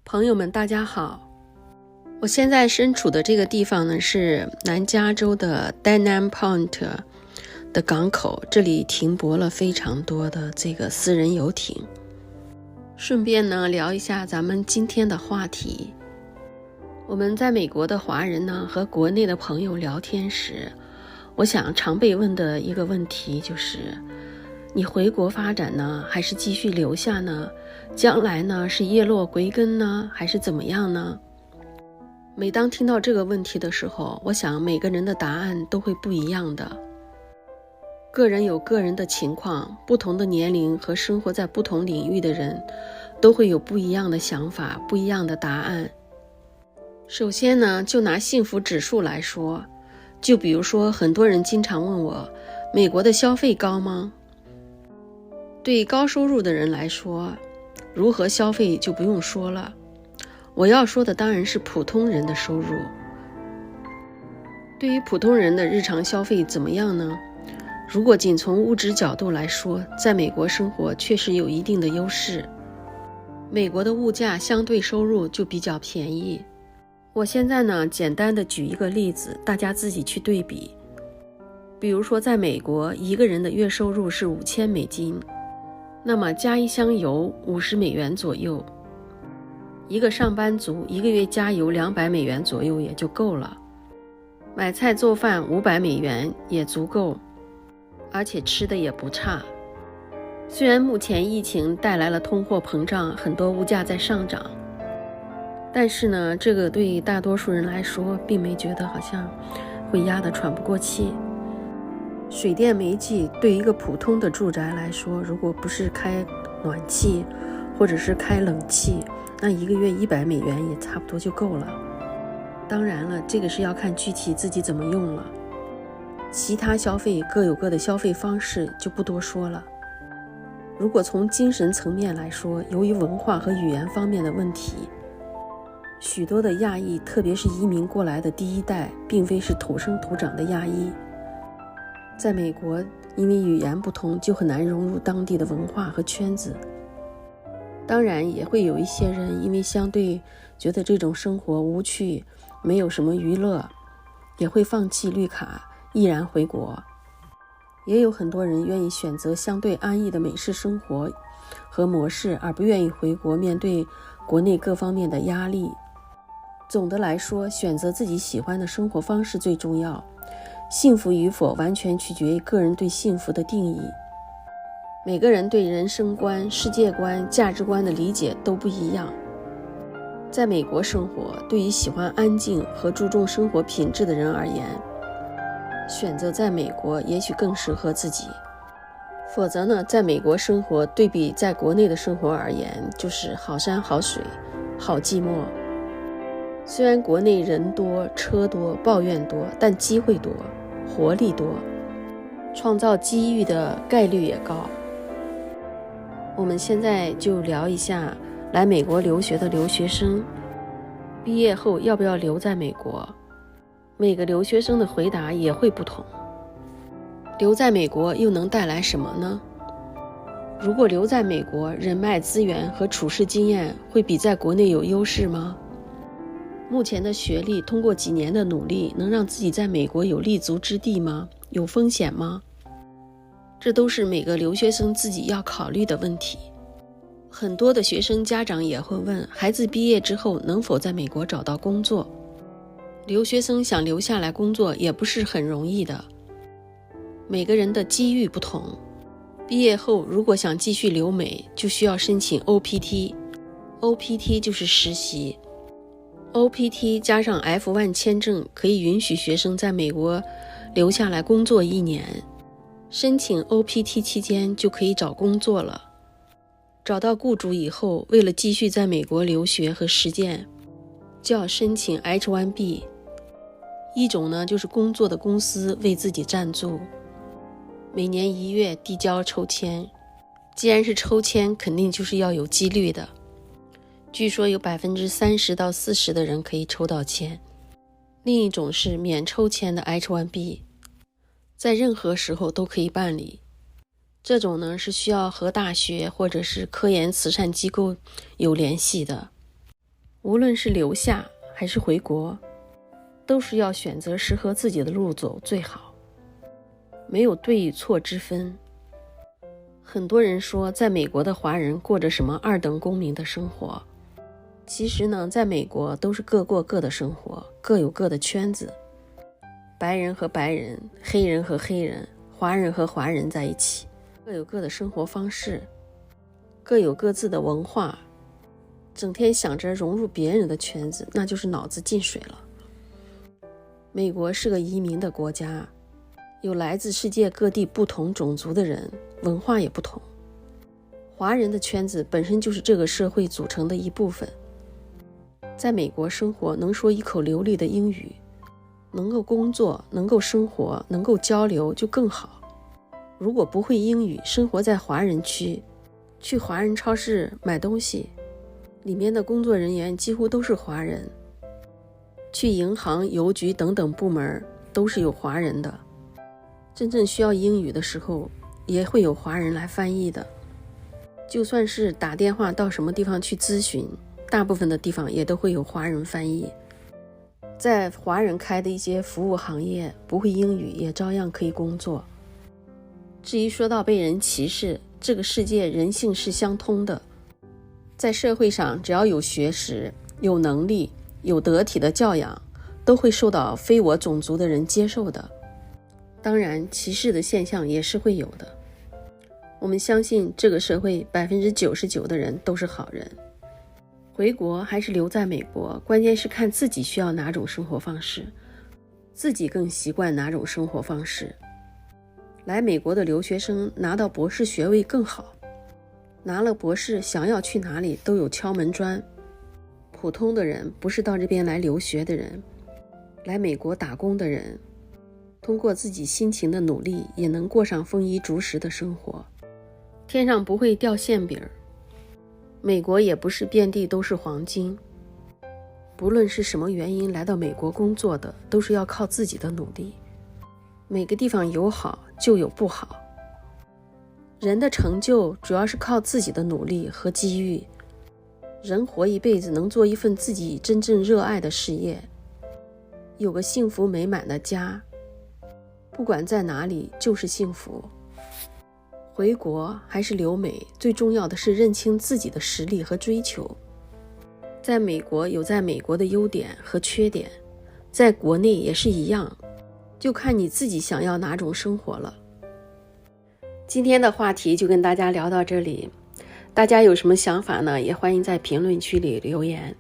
朋友们大家好，我现在身处的这个地方呢是南加州的 Denham Point 的港口，这里停泊了非常多的这个私人游艇。顺便呢聊一下咱们今天的话题。我们在美国的华人呢和国内的朋友聊天时，我想常被问的一个问题就是你回国发展呢还是继续留下呢？将来呢是叶落归根呢还是怎么样呢？每当听到这个问题的时候，我想每个人的答案都会不一样的。个人有个人的情况，不同的年龄和生活在不同领域的人都会有不一样的想法，不一样的答案。首先呢，就拿幸福指数来说，就比如说很多人经常问我，美国的消费高吗？对高收入的人来说，如何消费就不用说了。我要说的当然是普通人的收入。对于普通人的日常消费怎么样呢？如果仅从物质角度来说，在美国生活确实有一定的优势。美国的物价相对收入就比较便宜。我现在呢，简单的举一个例子，大家自己去对比。比如说在美国，一个人的月收入是$5000，那么加一箱油$50左右，一个上班族一个月加油$200左右也就够了，买菜做饭$500也足够，而且吃的也不差。虽然目前疫情带来了通货膨胀，很多物价在上涨，但是呢，这个对大多数人来说并没觉得好像会压得喘不过气。水电煤气对一个普通的住宅来说，如果不是开暖气或者是开冷气，那一个月$100也差不多就够了。当然了，这个是要看具体自己怎么用了。其他消费各有各的消费方式，就不多说了。如果从精神层面来说，由于文化和语言方面的问题，许多的亚裔，特别是移民过来的第一代，并非是土生土长的亚裔。在美国，因为语言不同，就很难融入当地的文化和圈子。当然，也会有一些人因为相对觉得这种生活无趣，没有什么娱乐，也会放弃绿卡，毅然回国。也有很多人愿意选择相对安逸的美式生活和模式，而不愿意回国面对国内各方面的压力。总的来说，选择自己喜欢的生活方式最重要。幸福与否完全取决于个人对幸福的定义。每个人对人生观、世界观、价值观的理解都不一样。在美国生活，对于喜欢安静和注重生活品质的人而言，选择在美国也许更适合自己。否则呢，在美国生活对比在国内的生活而言，就是好山好水，好寂寞。虽然国内人多车多抱怨多，但机会多，活力多，创造机遇的概率也高。我们现在就聊一下来美国留学的留学生毕业后要不要留在美国。每个留学生的回答也会不同。留在美国又能带来什么呢？如果留在美国，人脉资源和处事经验会比在国内有优势吗？目前的学历通过几年的努力能让自己在美国有立足之地吗？有风险吗？这都是每个留学生自己要考虑的问题。很多的学生家长也会问，孩子毕业之后能否在美国找到工作？留学生想留下来工作也不是很容易的，每个人的机遇不同。毕业后如果想继续留美，就需要申请 OPT 就是实习。OPT 加上 F1 签证可以允许学生在美国留下来工作1年。申请 OPT 期间就可以找工作了。找到雇主以后，为了继续在美国留学和实践，就要申请 H1B。一种呢，就是工作的公司为自己赞助，每年1月递交抽签。既然是抽签，肯定就是要有几率的。据说有30%到40%的人可以抽到签。另一种是免抽签的 H1B， 在任何时候都可以办理。这种呢是需要和大学或者是科研慈善机构有联系的。无论是留下还是回国，都是要选择适合自己的路走最好，没有对与错之分。很多人说在美国的华人过着什么二等公民的生活，其实呢，在美国都是各过各的生活，各有各的圈子，白人和白人，黑人和黑人，华人和华人在一起，各有各的生活方式，各有各自的文化，整天想着融入别人的圈子，那就是脑子进水了。美国是个移民的国家，有来自世界各地不同种族的人，文化也不同。华人的圈子本身就是这个社会组成的一部分。在美国生活，能说一口流利的英语，能够工作，能够生活，能够交流就更好。如果不会英语，生活在华人区，去华人超市买东西，里面的工作人员几乎都是华人，去银行、邮局等等部门都是有华人的，真正需要英语的时候也会有华人来翻译的。就算是打电话到什么地方去咨询，大部分的地方也都会有华人翻译。在华人开的一些服务行业，不会英语也照样可以工作。至于说到被人歧视，这个世界人性是相通的，在社会上只要有学识、有能力、有得体的教养，都会受到非我种族的人接受的。当然，歧视的现象也是会有的。我们相信这个社会99%的人都是好人。回国还是留在美国，关键是看自己需要哪种生活方式，自己更习惯哪种生活方式。来美国的留学生拿到博士学位更好，拿了博士想要去哪里都有敲门砖。普通的人，不是到这边来留学的人，来美国打工的人，通过自己辛勤的努力，也能过上丰衣足食的生活。天上不会掉馅饼，美国也不是遍地都是黄金。不论是什么原因来到美国工作的，都是要靠自己的努力。每个地方有好就有不好，人的成就主要是靠自己的努力和机遇。人活一辈子，能做一份自己真正热爱的事业，有个幸福美满的家，不管在哪里就是幸福。回国还是留美，最重要的是认清自己的实力和追求。在美国有在美国的优点和缺点，在国内也是一样，就看你自己想要哪种生活了。今天的话题就跟大家聊到这里，大家有什么想法呢？也欢迎在评论区里留言。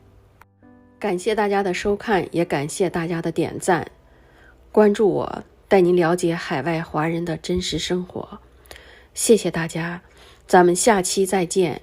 感谢大家的收看，也感谢大家的点赞、关注我，带您了解海外华人的真实生活。谢谢大家，咱们下期再见。